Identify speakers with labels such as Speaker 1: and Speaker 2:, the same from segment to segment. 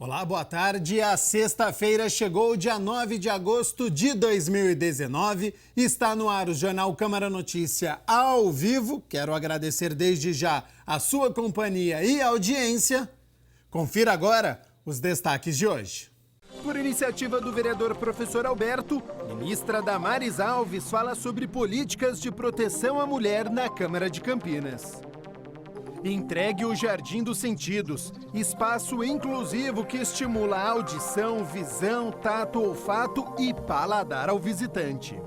Speaker 1: Olá, boa tarde. A sexta-feira chegou, dia 9 de agosto de 2019. Está no ar o Jornal Câmara Notícia ao vivo. Quero agradecer desde já a sua companhia e audiência. Confira agora os destaques de hoje. Por iniciativa do vereador professor Alberto, ministra Damares Alves fala sobre políticas de proteção à mulher na Câmara de Campinas. Entregue o Jardim dos Sentidos, espaço inclusivo que estimula a audição, visão, tato, olfato e paladar ao visitante.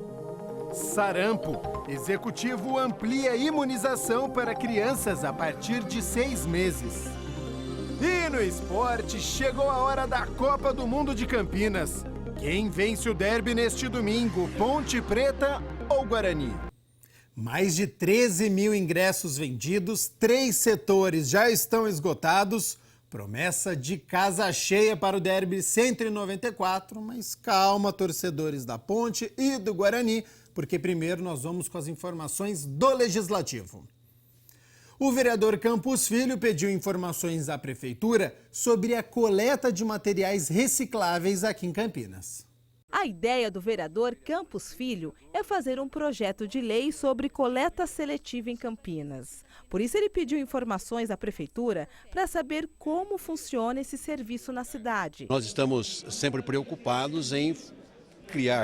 Speaker 1: Sarampo, executivo amplia a imunização para crianças a partir de 6 meses. E no esporte, chegou a hora da Copa do Mundo de Campinas. Quem vence o derby neste domingo, Ponte Preta ou Guarani? Mais de 13 mil ingressos vendidos, 3 setores já estão esgotados. Promessa de casa cheia para o derby 194, mas calma, torcedores da Ponte e do Guarani, porque primeiro nós vamos com as informações do Legislativo. O vereador Campos Filho pediu informações à Prefeitura sobre a coleta de materiais recicláveis aqui em Campinas.
Speaker 2: A ideia do vereador Campos Filho é fazer um projeto de lei sobre coleta seletiva em Campinas. Por isso ele pediu informações à Prefeitura para saber como funciona esse serviço na cidade.
Speaker 3: Nós estamos sempre preocupados em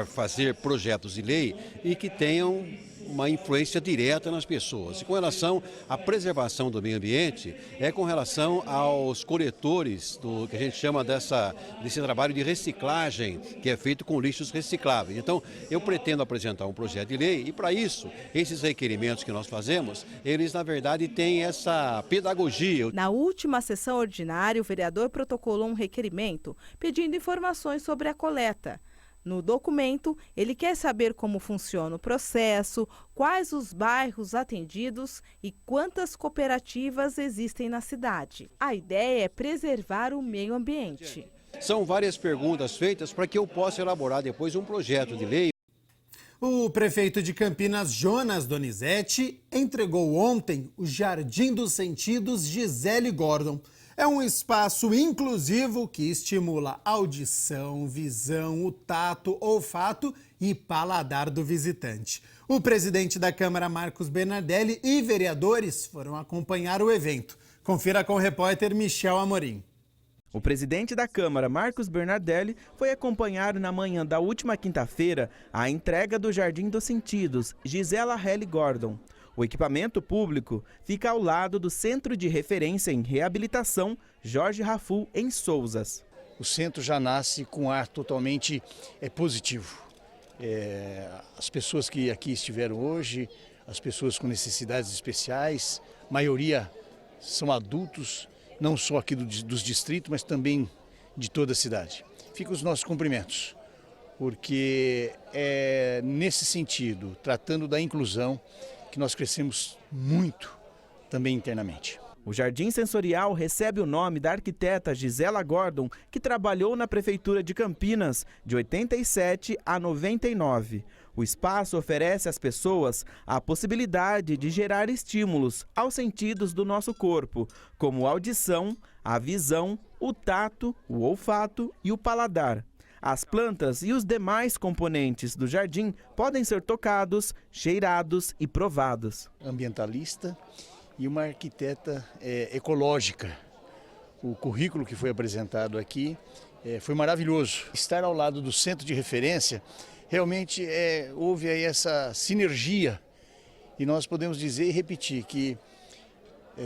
Speaker 3: fazer projetos de lei e que tenham uma influência direta nas pessoas. E com relação à preservação do meio ambiente, é com relação aos coletores, que a gente chama desse trabalho de reciclagem, que é feito com lixos recicláveis. Então, eu pretendo apresentar um projeto de lei e, para isso, esses requerimentos que nós fazemos, eles, na verdade, têm essa pedagogia.
Speaker 2: Na última sessão ordinária, o vereador protocolou um requerimento pedindo informações sobre a coleta. No documento, ele quer saber como funciona o processo, quais os bairros atendidos e quantas cooperativas existem na cidade. A ideia é preservar o meio ambiente.
Speaker 3: São várias perguntas feitas para que eu possa elaborar depois um projeto de lei.
Speaker 1: O prefeito de Campinas, Jonas Donizete, entregou ontem o Jardim dos Sentidos Gisele Gordon. É um espaço inclusivo que estimula a audição, visão, o tato, olfato e paladar do visitante. O presidente da Câmara, Marcos Bernardelli, e vereadores foram acompanhar o evento. Confira com o repórter Michel Amorim.
Speaker 4: O presidente da Câmara, Marcos Bernardelli, foi acompanhar na manhã da última quinta-feira a entrega do Jardim dos Sentidos, Gisela Gordon. O equipamento público fica ao lado do Centro de Referência em Reabilitação Jorge Raful, em Souzas.
Speaker 5: O centro já nasce com ar totalmente positivo. As pessoas que aqui estiveram hoje, as pessoas com necessidades especiais, a maioria são adultos, não só aqui dos distritos, mas também de toda a cidade. Ficam os nossos cumprimentos, porque é nesse sentido, tratando da inclusão, que nós crescemos muito também internamente.
Speaker 4: O Jardim Sensorial recebe o nome da arquiteta Gisela Gordon, que trabalhou na Prefeitura de Campinas de 87 a 99. O espaço oferece às pessoas a possibilidade de gerar estímulos aos sentidos do nosso corpo, como a audição, a visão, o tato, o olfato e o paladar. As plantas e os demais componentes do jardim podem ser tocados, cheirados e provados.
Speaker 5: Ambientalista e uma arquiteta ecológica. O currículo que foi apresentado aqui foi maravilhoso. Estar ao lado do centro de referência, realmente houve aí essa sinergia e nós podemos dizer e repetir que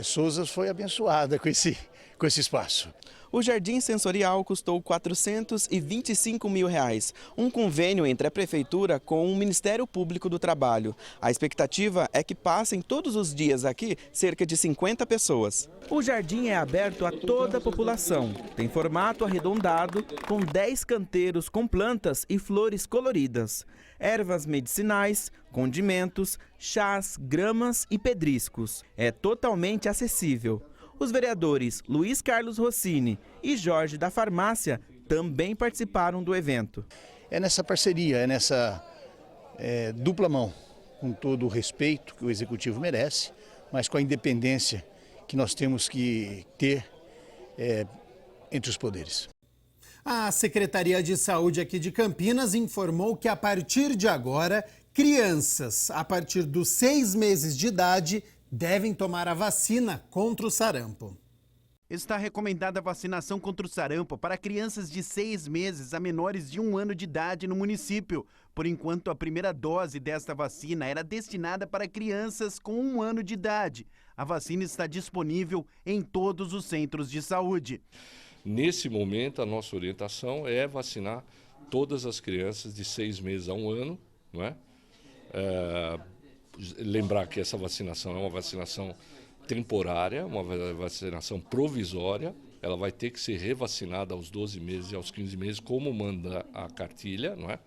Speaker 5: Souzas foi abençoada com esse espaço.
Speaker 4: O Jardim Sensorial custou R$ 425 mil, um convênio entre a Prefeitura com o Ministério Público do Trabalho. A expectativa é que passem todos os dias aqui cerca de 50 pessoas. O jardim é aberto a toda a população. Tem formato arredondado, com 10 canteiros com plantas e flores coloridas. Ervas medicinais, condimentos, chás, gramas e pedriscos. É totalmente acessível. Os vereadores Luiz Carlos Rossini e Jorge da Farmácia também participaram do evento.
Speaker 5: É nessa parceria, é nessa dupla mão, com todo o respeito que o Executivo merece, mas com a independência que nós temos que ter entre os poderes.
Speaker 1: A Secretaria de Saúde aqui de Campinas informou que a partir de agora, crianças a partir dos 6 meses de idade devem tomar a vacina contra o sarampo.
Speaker 6: Está recomendada a vacinação contra o sarampo para crianças de 6 meses a menores de 1 ano de idade no município. Por enquanto, a primeira dose desta vacina era destinada para crianças com 1 ano de idade. A vacina está disponível em todos os centros de saúde.
Speaker 7: Nesse momento, a nossa orientação é vacinar todas as crianças de 6 meses a 1 ano, não é? Lembrar que essa vacinação é uma vacinação temporária, uma vacinação provisória. Ela vai ter que ser revacinada aos 12 meses e aos 15 meses, como manda a cartilha, não é?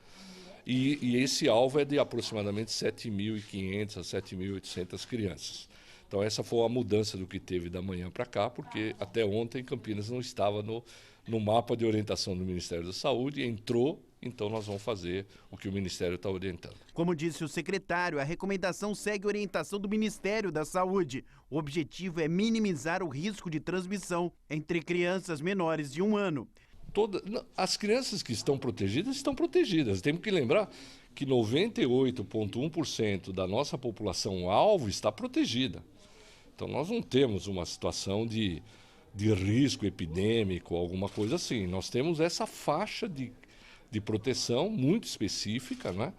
Speaker 7: E esse alvo é de aproximadamente 7.500 a 7.800 crianças. Então essa foi a mudança do que teve da manhã para cá, porque até ontem Campinas não estava no mapa de orientação do Ministério da Saúde, entrou, então nós vamos fazer o que o Ministério está orientando.
Speaker 6: Como disse o secretário, a recomendação segue a orientação do Ministério da Saúde. O objetivo é minimizar o risco de transmissão entre crianças menores de 1 ano.
Speaker 7: As crianças que estão protegidas. Temos que lembrar que 98,1% da nossa população alvo está protegida. Então nós não temos uma situação de risco epidêmico, alguma coisa assim. Nós temos essa faixa de proteção muito específica, né,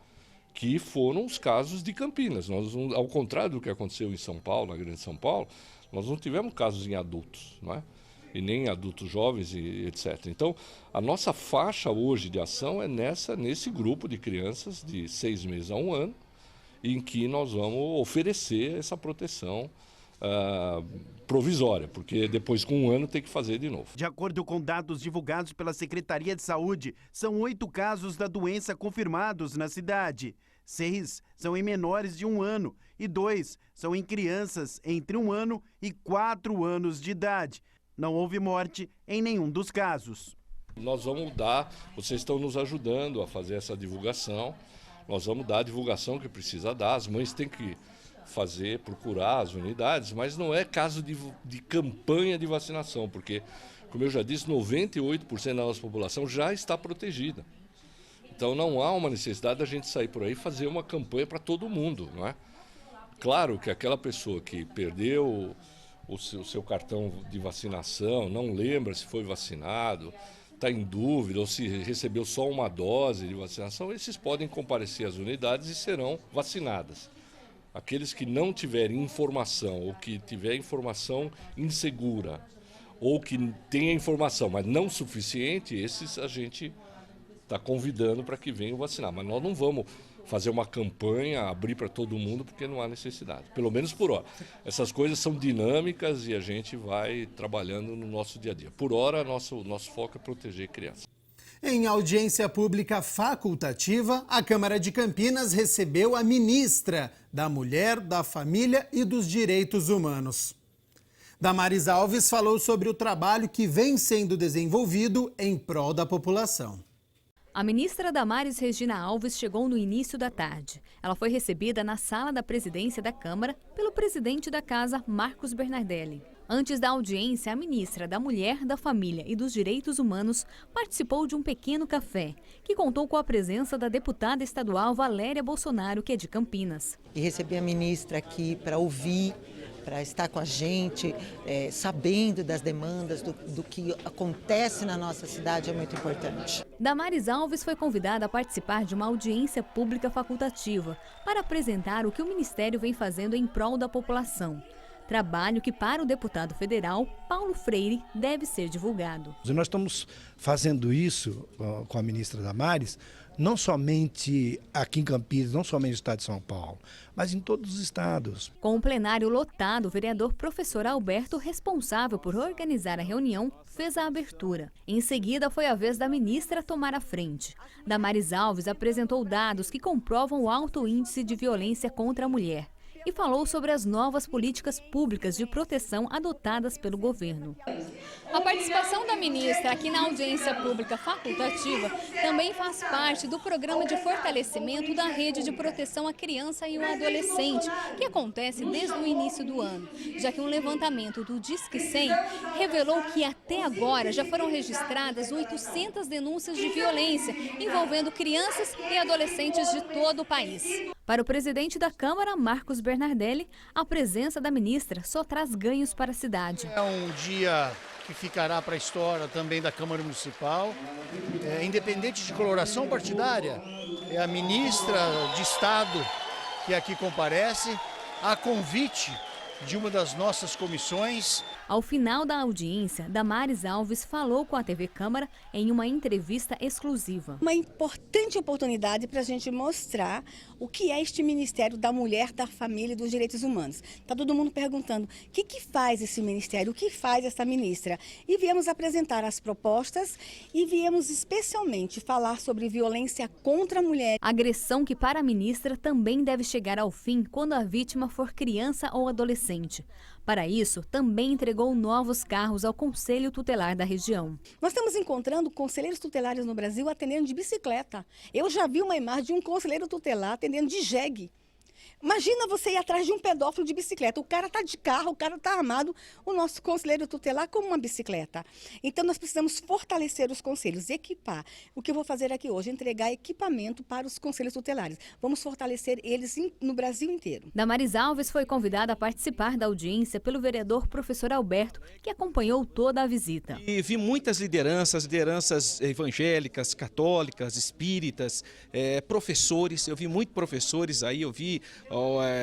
Speaker 7: que foram os casos de Campinas. Nós, ao contrário do que aconteceu em São Paulo, na Grande São Paulo, nós não tivemos casos em adultos, não é? E nem em adultos jovens e etc. Então, a nossa faixa hoje de ação é nesse grupo de crianças de 6 meses a 1 ano, em que nós vamos oferecer essa proteção provisória, porque depois com 1 ano tem que fazer de novo.
Speaker 6: De acordo com dados divulgados pela Secretaria de Saúde, são 8 casos da doença confirmados na cidade. 6 são em menores de 1 ano e 2 são em crianças entre 1 ano e 4 anos de idade. Não houve morte em nenhum dos casos.
Speaker 7: Nós vamos vocês estão nos ajudando a fazer essa divulgação, nós vamos dar a divulgação que precisa dar, as mães têm que procurar as unidades, mas não é caso de campanha de vacinação, porque, como eu já disse, 98% da nossa população já está protegida. Então não há uma necessidade da gente sair por aí e fazer uma campanha para todo mundo, não é? Claro que aquela pessoa que perdeu o seu cartão de vacinação, não lembra se foi vacinado, está em dúvida ou se recebeu só uma dose de vacinação, esses podem comparecer às unidades e serão vacinadas. Aqueles que não tiverem informação ou que tiverem informação insegura ou que tenha informação, mas não suficiente, esses a gente está convidando para que venham vacinar. Mas nós não vamos fazer uma campanha, abrir para todo mundo, porque não há necessidade, pelo menos por hora. Essas coisas são dinâmicas e a gente vai trabalhando no nosso dia a dia. Por hora, nosso foco é proteger crianças.
Speaker 1: Em audiência pública facultativa, a Câmara de Campinas recebeu a ministra da Mulher, da Família e dos Direitos Humanos. Damares Alves falou sobre o trabalho que vem sendo desenvolvido em prol da população.
Speaker 8: A ministra Damares Regina Alves chegou no início da tarde. Ela foi recebida na sala da presidência da Câmara pelo presidente da Casa, Marcos Bernardelli. Antes da audiência, a ministra da Mulher, da Família e dos Direitos Humanos participou de um pequeno café, que contou com a presença da deputada estadual Valéria Bolsonaro, que é de Campinas.
Speaker 9: E receber a ministra aqui para ouvir, para estar com a gente, sabendo das demandas, do que acontece na nossa cidade é muito importante.
Speaker 8: Damares Alves foi convidada a participar de uma audiência pública facultativa para apresentar o que o Ministério vem fazendo em prol da população. Trabalho que, para o deputado federal, Paulo Freire, deve ser divulgado.
Speaker 10: Nós estamos fazendo isso com a ministra Damares, não somente aqui em Campinas, não somente no estado de São Paulo, mas em todos os estados.
Speaker 8: Com o plenário lotado, o vereador professor Alberto, responsável por organizar a reunião, fez a abertura. Em seguida, foi a vez da ministra tomar a frente. Damares Alves apresentou dados que comprovam o alto índice de violência contra a mulher e falou sobre as novas políticas públicas de proteção adotadas pelo governo. A participação da ministra aqui na audiência pública facultativa também faz parte do programa de fortalecimento da rede de proteção à criança e ao adolescente, que acontece desde o início do ano, já que um levantamento do Disque 100 revelou que até agora já foram registradas 800 denúncias de violência envolvendo crianças e adolescentes de todo o país. Para o presidente da Câmara, Marcos Bernardelli, a presença da ministra só traz ganhos para a cidade.
Speaker 5: É um dia que ficará para a história também da Câmara Municipal. Independente de coloração partidária, é a ministra de Estado que aqui comparece, a convite de uma das nossas comissões.
Speaker 8: Ao final da audiência, Damares Alves falou com a TV Câmara em uma entrevista exclusiva.
Speaker 11: Uma importante oportunidade para a gente mostrar o que é este Ministério da Mulher, da Família e dos Direitos Humanos. Está todo mundo perguntando o que faz esse ministério, o que faz essa ministra. E viemos apresentar as propostas e viemos especialmente falar sobre violência contra a mulher.
Speaker 8: Agressão que para a ministra também deve chegar ao fim quando a vítima for criança ou adolescente. Para isso, também entregou novos carros ao Conselho Tutelar da região.
Speaker 11: Nós estamos encontrando conselheiros tutelares no Brasil atendendo de bicicleta. Eu já vi uma imagem de um conselheiro tutelar atendendo de jegue. Imagina você ir atrás de um pedófilo de bicicleta. O cara está de carro, o cara está armado, o nosso conselheiro tutelar com uma bicicleta. Então nós precisamos fortalecer os conselhos, equipar. O que eu vou fazer aqui hoje? Entregar equipamento para os conselhos tutelares. Vamos fortalecer eles no Brasil inteiro.
Speaker 8: Damares Alves foi convidada a participar da audiência pelo vereador professor Alberto, que acompanhou toda a visita.
Speaker 12: E vi muitas lideranças evangélicas, católicas, espíritas, professores. Eu vi muitos professores aí, eu vi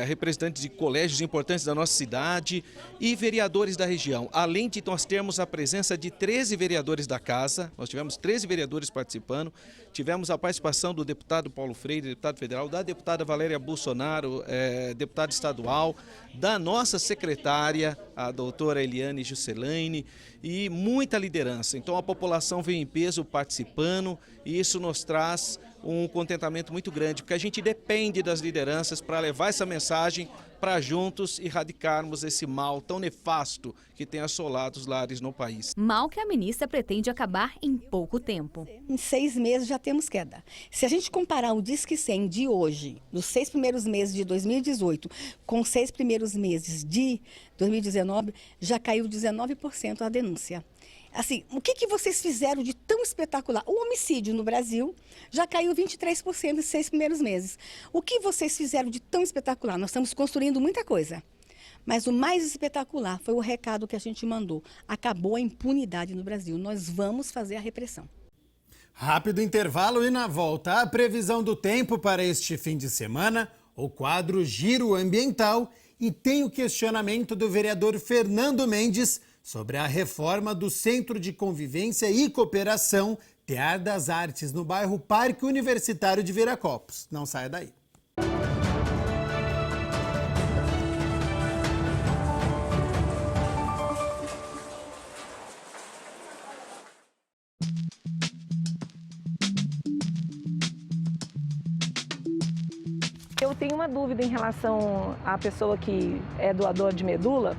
Speaker 12: representantes de colégios importantes da nossa cidade e vereadores da região. Além de nós termos a presença de 13 vereadores da casa, nós tivemos 13 vereadores participando, tivemos a participação do deputado Paulo Freire, deputado federal, da deputada Valéria Bolsonaro, deputada estadual, da nossa secretária, a doutora Eliane Juscelane, e muita liderança. Então a população veio em peso participando e isso nos traz um contentamento muito grande, porque a gente depende das lideranças para levar essa mensagem para juntos erradicarmos esse mal tão nefasto que tem assolado os lares no país.
Speaker 8: Mal que a ministra pretende acabar em pouco tempo.
Speaker 11: Em 6 meses já temos queda. Se a gente comparar o Disque 100 de hoje, nos 6 primeiros meses de 2018, com os 6 primeiros meses de 2019, já caiu 19% a denúncia. Assim, o que vocês fizeram de tão espetacular? O homicídio no Brasil já caiu 23% nos 6 primeiros meses. O que vocês fizeram de tão espetacular? Nós estamos construindo muita coisa. Mas o mais espetacular foi o recado que a gente mandou. Acabou a impunidade no Brasil. Nós vamos fazer a repressão.
Speaker 1: Rápido intervalo e na volta a previsão do tempo para este fim de semana, o quadro Giro Ambiental e tem o questionamento do vereador Fernando Mendes sobre a reforma do Centro de Convivência e Cooperação Tear das Artes no bairro Parque Universitário de Viracopos. Não saia daí.
Speaker 13: Eu tenho uma dúvida em relação à pessoa que é doador de medula.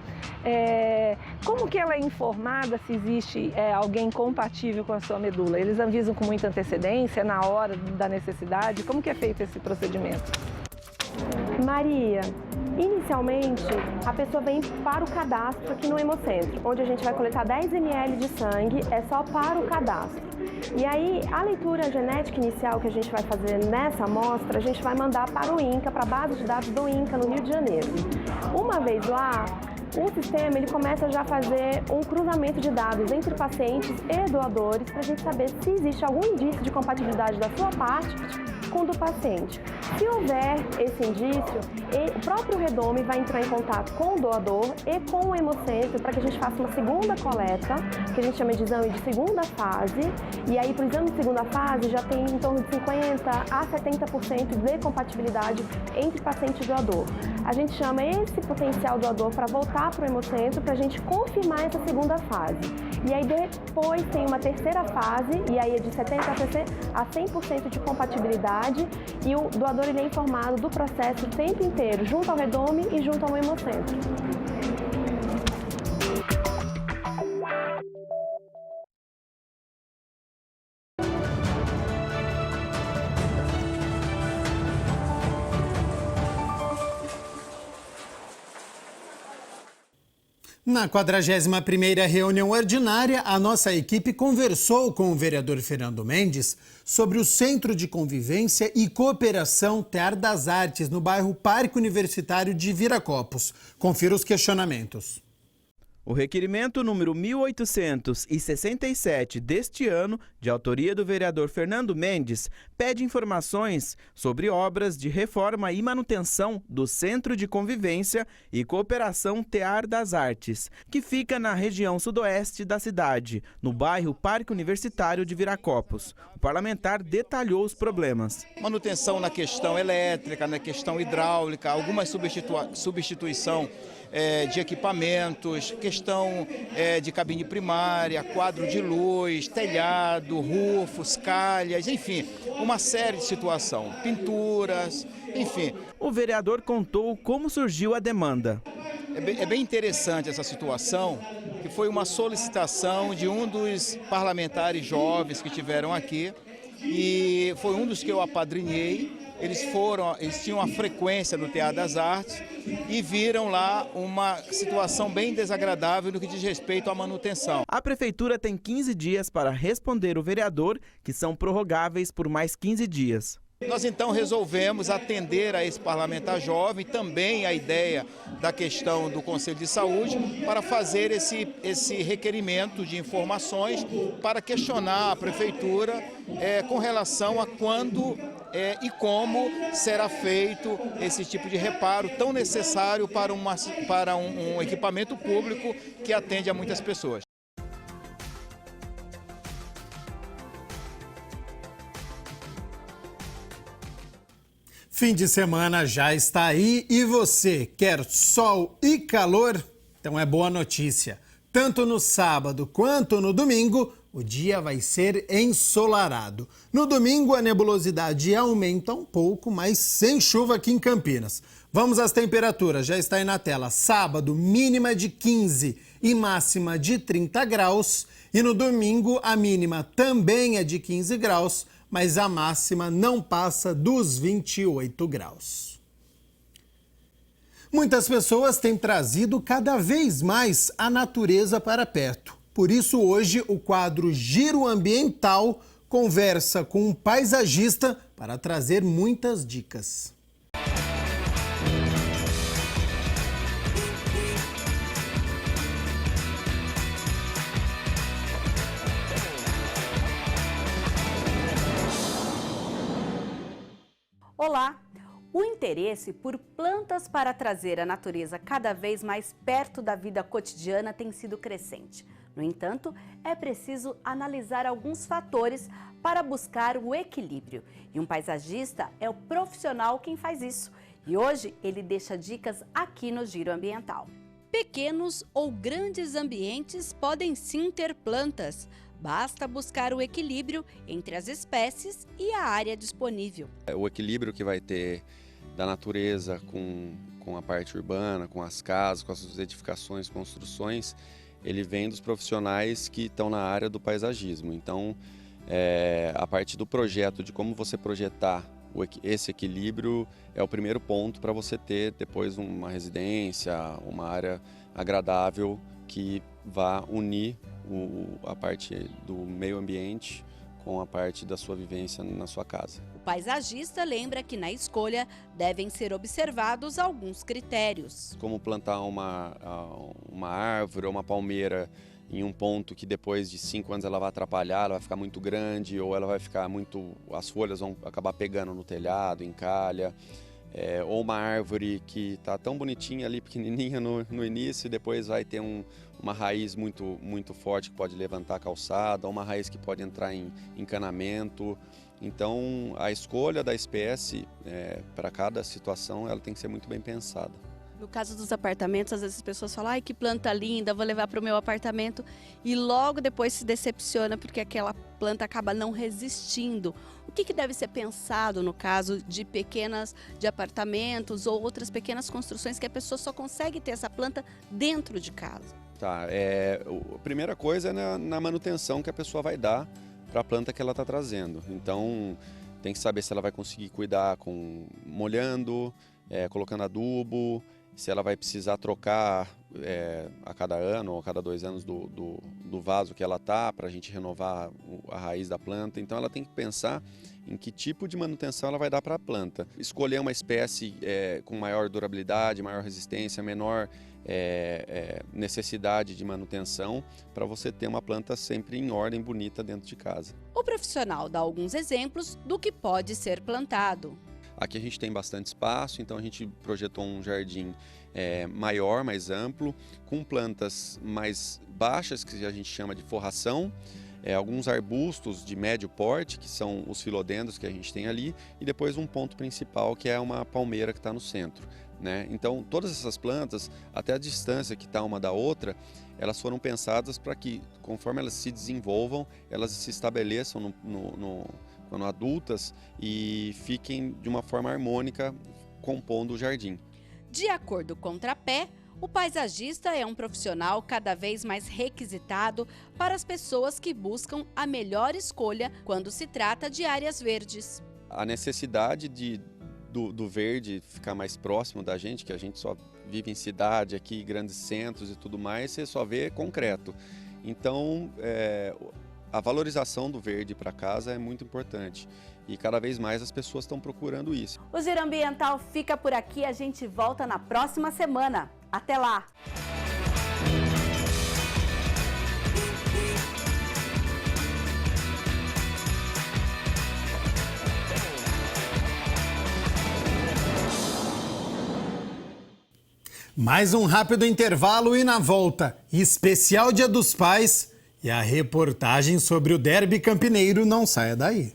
Speaker 13: Como que ela é informada se existe alguém compatível com a sua medula? Eles avisam com muita antecedência, na hora da necessidade? Como que é feito esse procedimento?
Speaker 14: Maria, inicialmente a pessoa vem para o cadastro aqui no Hemocentro, onde a gente vai coletar 10 ml de sangue, é só para o cadastro. E aí, a leitura genética inicial que a gente vai fazer nessa amostra, a gente vai mandar para o INCA, para a base de dados do INCA no Rio de Janeiro. Uma vez lá, o sistema ele começa já a fazer um cruzamento de dados entre pacientes e doadores para a gente saber se existe algum indício de compatibilidade da sua parte com o do paciente. Se houver esse indício, o próprio Redome vai entrar em contato com o doador e com o Hemocentro para que a gente faça uma segunda coleta, que a gente chama de exame de segunda fase, e aí para o exame de segunda fase já tem em torno de 50% a 70% de compatibilidade entre paciente e doador. A gente chama esse potencial doador para voltar para o Hemocentro para a gente confirmar essa segunda fase. E aí depois tem uma terceira fase, e aí é de 70% a 100% de compatibilidade, e o doador ele é informado do processo o tempo inteiro, junto ao Redome e junto ao Hemocentro.
Speaker 1: Na 41ª reunião ordinária, a nossa equipe conversou com o vereador Fernando Mendes sobre o Centro de Convivência e Cooperação Tear das Artes, no bairro Parque Universitário de Viracopos. Confira os questionamentos.
Speaker 4: O requerimento número 1867 deste ano, de autoria do vereador Fernando Mendes, pede informações sobre obras de reforma e manutenção do Centro de Convivência e Cooperação Tear das Artes, que fica na região sudoeste da cidade, no bairro Parque Universitário de Viracopos. O parlamentar detalhou os problemas.
Speaker 15: Manutenção na questão elétrica, na questão hidráulica, alguma substituição de equipamentos, questão de cabine primária, quadro de luz, telhado, rufos, calhas, enfim, uma série de situações, pinturas, enfim.
Speaker 4: O vereador contou como surgiu a demanda.
Speaker 15: É bem interessante essa situação, que foi uma solicitação de um dos parlamentares jovens que tiveram aqui, e foi um dos que eu apadrinhei. Eles tinham uma frequência no Tear das Artes e viram lá uma situação bem desagradável no que diz respeito à manutenção.
Speaker 4: A prefeitura tem 15 dias para responder o vereador, que são prorrogáveis por mais 15 dias.
Speaker 15: Nós então resolvemos atender a esse parlamentar jovem, também a ideia da questão do Conselho de Saúde, para fazer esse requerimento de informações para questionar a prefeitura com relação a quando e como será feito esse tipo de reparo tão necessário para um equipamento público que atende a muitas pessoas.
Speaker 1: Fim de semana já está aí e você quer sol e calor? Então é boa notícia. Tanto no sábado quanto no domingo, o dia vai ser ensolarado. No domingo, a nebulosidade aumenta um pouco, mas sem chuva aqui em Campinas. Vamos às temperaturas, já está aí na tela. Sábado, mínima de 15 e máxima de 30 graus. E no domingo, a mínima também é de 15 graus, mas a máxima não passa dos 28 graus. Muitas pessoas têm trazido cada vez mais a natureza para perto. Por isso, hoje, o quadro Giro Ambiental conversa com um paisagista para trazer muitas dicas.
Speaker 16: Olá! O interesse por plantas para trazer a natureza cada vez mais perto da vida cotidiana tem sido crescente. No entanto, é preciso analisar alguns fatores para buscar o equilíbrio. E um paisagista é o profissional quem faz isso. E hoje ele deixa dicas aqui no Giro Ambiental. Pequenos ou grandes ambientes podem sim ter plantas. Basta buscar o equilíbrio entre as espécies e a área disponível.
Speaker 17: O equilíbrio que vai ter da natureza com a parte urbana, com as casas, com as suas edificações, construções, ele vem dos profissionais que estão na área do paisagismo. Então, a partir do projeto, de como você projetar esse equilíbrio, é o primeiro ponto para você ter depois uma residência, uma área agradável que vá unir a parte do meio ambiente com a parte da sua vivência na sua casa.
Speaker 16: O paisagista lembra que na escolha devem ser observados alguns critérios.
Speaker 17: Como plantar uma árvore ou uma palmeira em um ponto que depois de 5 anos ela vai atrapalhar, ela vai ficar muito grande ou ela vai ficar as folhas vão acabar pegando no telhado, em calha. Ou uma árvore que está tão bonitinha ali, pequenininha no início, e depois vai ter uma raiz muito forte que pode levantar a calçada, ou uma raiz que pode entrar em encanamento. Então, a escolha da espécie para cada situação ela tem que ser muito bem pensada.
Speaker 16: No caso dos apartamentos, às vezes as pessoas falam, ai, que planta linda, vou levar para o meu apartamento, e logo depois se decepciona porque aquela planta acaba não resistindo. O que deve ser pensado no caso de apartamentos ou outras pequenas construções que a pessoa só consegue ter essa planta dentro de casa?
Speaker 17: Tá, a primeira coisa é na manutenção que a pessoa vai dar para a planta que ela está trazendo. Então, tem que saber se ela vai conseguir cuidar molhando, colocando adubo, se ela vai precisar trocar a cada ano ou a cada 2 anos do vaso que ela está, para a gente renovar a raiz da planta. Então ela tem que pensar em que tipo de manutenção ela vai dar para a planta. Escolher uma espécie com maior durabilidade, maior resistência, menor necessidade de manutenção, para você ter uma planta sempre em ordem, bonita dentro de casa.
Speaker 16: O profissional dá alguns exemplos do que pode ser plantado.
Speaker 17: Aqui a gente tem bastante espaço, então a gente projetou um jardim maior, mais amplo, com plantas mais baixas, que a gente chama de forração, alguns arbustos de médio porte, que são os filodendros que a gente tem ali, e depois um ponto principal, que é uma palmeira que está no centro, né? Então, todas essas plantas, até a distância que está uma da outra, elas foram pensadas para que, conforme elas se desenvolvam, elas se estabeleçam quando adultas e fiquem de uma forma harmônica, compondo o jardim.
Speaker 16: De acordo com o Trapé, o paisagista é um profissional cada vez mais requisitado para as pessoas que buscam a melhor escolha quando se trata de áreas verdes.
Speaker 17: A necessidade do verde ficar mais próximo da gente, que a gente só vive em cidade, aqui grandes centros e tudo mais, você só vê concreto. Então, a valorização do verde para casa é muito importante e cada vez mais as pessoas estão procurando isso.
Speaker 16: O Giro Ambiental fica por aqui, a gente volta na próxima semana. Até lá!
Speaker 1: Mais um rápido intervalo e na volta, especial Dia dos Pais e a reportagem sobre o Derby Campineiro. Não saia daí.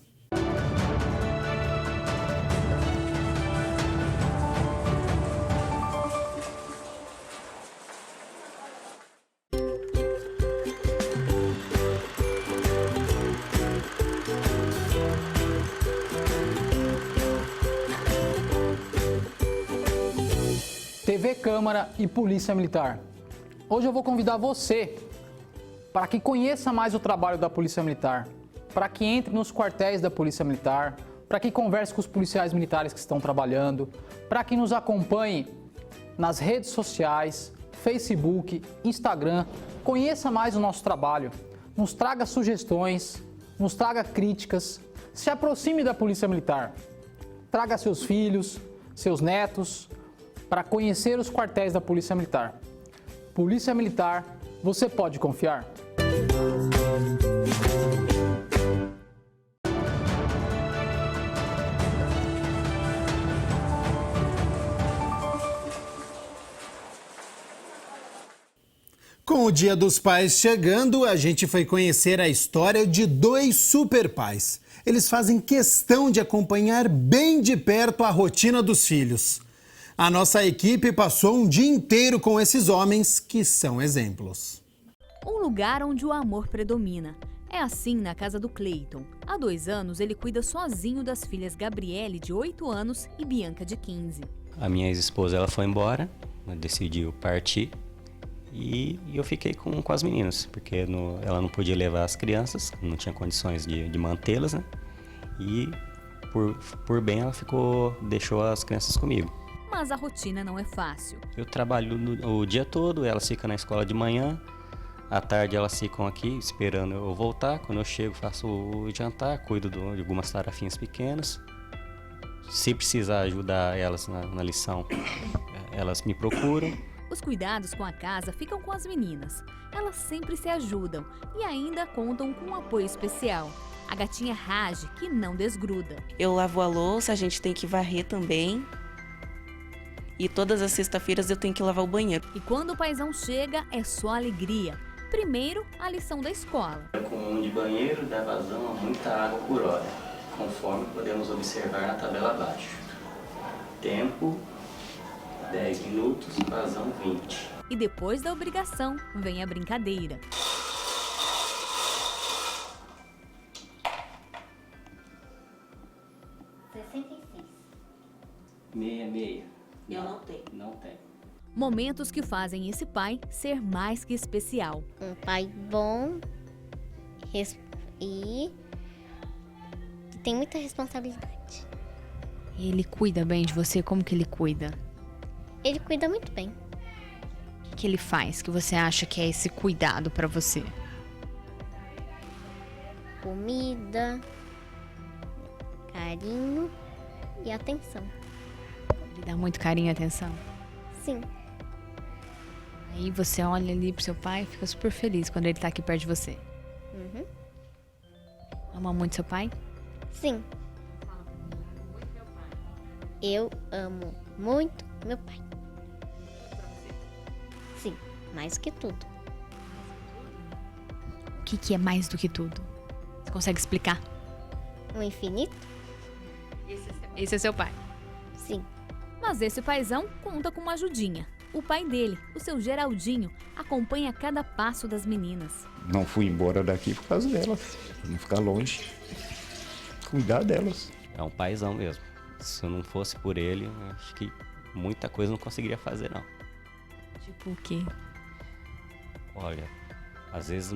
Speaker 18: TV Câmara e Polícia Militar. Hoje eu vou convidar você para que conheça mais o trabalho da Polícia Militar, para que entre nos quartéis da Polícia Militar, para que converse com os policiais militares que estão trabalhando, para que nos acompanhe nas redes sociais, Facebook, Instagram, conheça mais o nosso trabalho, nos traga sugestões, nos traga críticas, se aproxime da Polícia Militar, traga seus filhos, seus netos, para conhecer os quartéis da Polícia Militar. Polícia Militar, você pode confiar?
Speaker 1: Com o Dia dos Pais chegando, a gente foi conhecer a história de 2 super pais. Eles fazem questão de acompanhar bem de perto a rotina dos filhos. A nossa equipe passou um dia inteiro com esses homens que são exemplos.
Speaker 8: Um lugar onde o amor predomina. É assim na casa do Cleiton. Há 2 anos ele cuida sozinho das filhas Gabriele, de 8 anos, e Bianca, de 15.
Speaker 19: A minha ex-esposa ela foi embora, decidiu partir e eu fiquei com as meninas, porque ela não podia levar as crianças, não tinha condições de mantê-las, né? E por bem ela deixou as crianças comigo.
Speaker 8: Mas a rotina não é fácil.
Speaker 19: Eu trabalho o dia todo, elas ficam na escola de manhã, à tarde elas ficam aqui esperando eu voltar. Quando eu chego, faço o jantar, cuido de algumas tarefinhas pequenas. Se precisar ajudar elas na lição, elas me procuram.
Speaker 8: Os cuidados com a casa ficam com as meninas. Elas sempre se ajudam e ainda contam com um apoio especial. A gatinha Rage, que não desgruda.
Speaker 20: Eu lavo a louça, a gente tem que varrer também. E todas as sextas-feiras eu tenho que lavar o banheiro.
Speaker 8: E quando o paizão chega, é só alegria. Primeiro, a lição da escola.
Speaker 19: Com um de banheiro dá vazão a muita água por hora, conforme podemos observar na tabela abaixo. Tempo, 10 minutos, vazão 20.
Speaker 8: E depois da obrigação, vem a brincadeira.
Speaker 19: Meia.
Speaker 20: Eu não tenho.
Speaker 19: Não tem.
Speaker 8: Momentos que fazem esse pai ser mais que especial.
Speaker 21: Um pai bom e tem muita responsabilidade.
Speaker 22: Ele cuida bem de você? Como que ele cuida?
Speaker 21: Ele cuida muito bem.
Speaker 2: que ele faz que você acha que é esse cuidado para você?
Speaker 21: Comida, carinho e atenção.
Speaker 2: Ele dá muito carinho e atenção?
Speaker 21: Sim.
Speaker 2: Aí você olha ali pro seu pai e fica super feliz quando ele tá aqui perto de você.
Speaker 21: Uhum.
Speaker 2: Ama muito seu pai?
Speaker 21: Sim. Eu amo muito meu pai. Sim, mais que tudo.
Speaker 2: O que é mais do que tudo? Você consegue explicar?
Speaker 21: O infinito?
Speaker 2: Esse é seu pai?
Speaker 21: Sim.
Speaker 8: Mas esse paizão conta com uma ajudinha. O pai dele, o seu Geraldinho, acompanha cada passo das meninas.
Speaker 22: Não fui embora daqui por causa delas, não ficar longe, cuidar delas.
Speaker 19: É um paizão mesmo. Se não fosse por ele, acho que muita coisa não conseguiria fazer, não.
Speaker 2: Tipo o quê?
Speaker 19: Olha, às vezes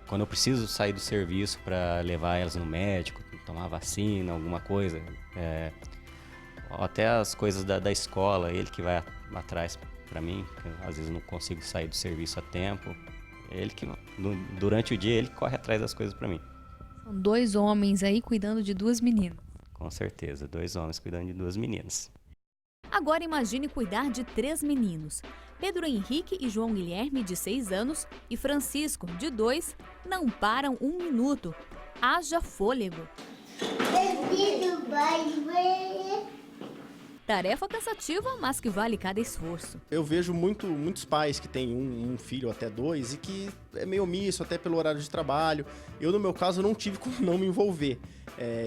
Speaker 19: quando eu preciso sair do serviço para levar elas no médico, tomar vacina, alguma coisa, até as coisas da escola, ele que vai atrás para mim, porque às vezes não consigo sair do serviço a tempo. Ele que, durante o dia, ele corre atrás das coisas para mim.
Speaker 2: São 2 homens aí cuidando de 2 meninas.
Speaker 19: Com certeza, 2 homens cuidando de 2 meninas.
Speaker 8: Agora imagine cuidar de 3 meninos. Pedro Henrique e João Guilherme, de 6 anos, e Francisco, de 2, não param um minuto. Haja fôlego. Tarefa cansativa, mas que vale cada esforço.
Speaker 23: Eu vejo muitos pais que têm um filho até 2 e que é meio omisso até pelo horário de trabalho. Eu, no meu caso, não tive como não me envolver.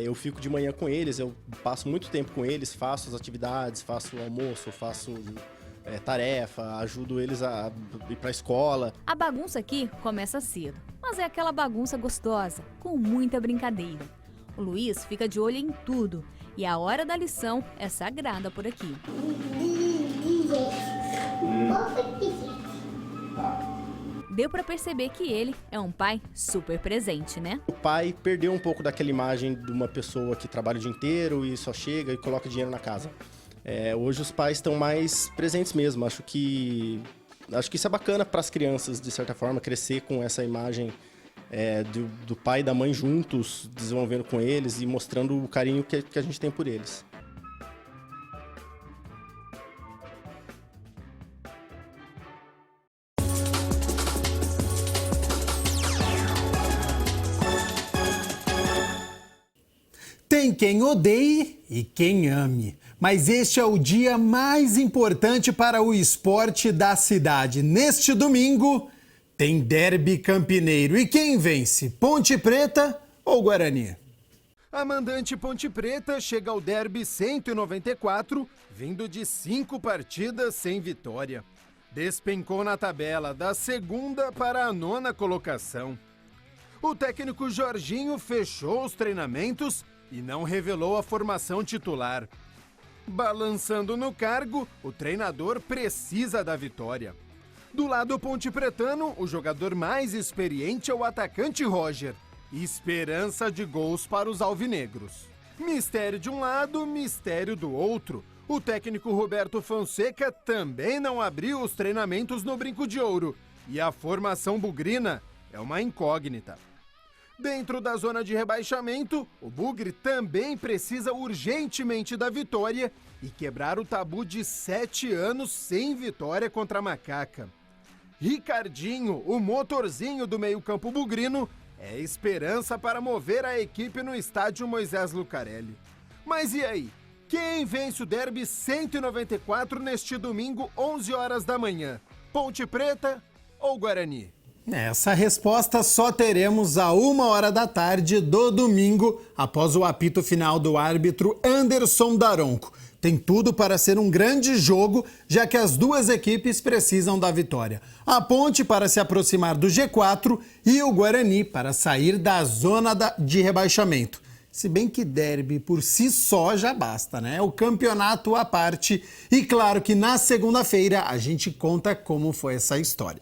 Speaker 23: Eu fico de manhã com eles, eu passo muito tempo com eles, faço as atividades, faço o almoço, faço tarefa, ajudo eles a ir para a escola.
Speaker 8: A bagunça aqui começa cedo, mas é aquela bagunça gostosa, com muita brincadeira. O Luiz fica de olho em tudo. E a hora da lição é sagrada por aqui. Deu para perceber que ele é um pai super presente, né?
Speaker 23: O pai perdeu um pouco daquela imagem de uma pessoa que trabalha o dia inteiro e só chega e coloca dinheiro na casa. Hoje os pais estão mais presentes mesmo. Acho que isso é bacana para as crianças, de certa forma, crescer com essa imagem do pai e da mãe juntos, desenvolvendo com eles e mostrando o carinho que a gente tem por eles.
Speaker 1: Tem quem odeie e quem ame, mas este é o dia mais importante para o esporte da cidade. Neste domingo tem derby campineiro. E quem vence? Ponte Preta ou Guarani?
Speaker 24: A mandante Ponte Preta chega ao derby 194, vindo de 5 partidas sem vitória. Despencou na tabela da 2ª para a 9ª colocação. O técnico Jorginho fechou os treinamentos e não revelou a formação titular. Balançando no cargo, o treinador precisa da vitória. Do lado pontepretano, o jogador mais experiente é o atacante Roger. Esperança de gols para os alvinegros. Mistério de um lado, mistério do outro. O técnico Roberto Fonseca também não abriu os treinamentos no Brinco de Ouro. E a formação bugrina é uma incógnita. Dentro da zona de rebaixamento, o Bugre também precisa urgentemente da vitória e quebrar o tabu de 7 anos sem vitória contra a Macaca. Ricardinho, o motorzinho do meio-campo bugrino, é esperança para mover a equipe no estádio Moisés Lucarelli. Mas e aí? Quem vence o derby 194 neste domingo, 11 horas da manhã? Ponte Preta ou Guarani?
Speaker 1: Essa resposta só teremos a 1h da tarde do domingo, após o apito final do árbitro Anderson Daronco. Tem tudo para ser um grande jogo, já que as duas equipes precisam da vitória. A Ponte para se aproximar do G4 e o Guarani para sair da zona de rebaixamento. Se bem que derby por si só já basta, né? O campeonato à parte. E claro que na segunda-feira a gente conta como foi essa história.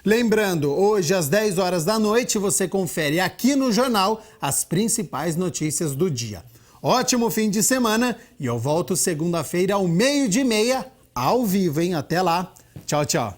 Speaker 1: Lembrando, hoje às 10 horas da noite você confere aqui no jornal as principais notícias do dia. Ótimo fim de semana e eu volto segunda-feira ao 12:30 ao vivo, hein? Até lá. Tchau, tchau.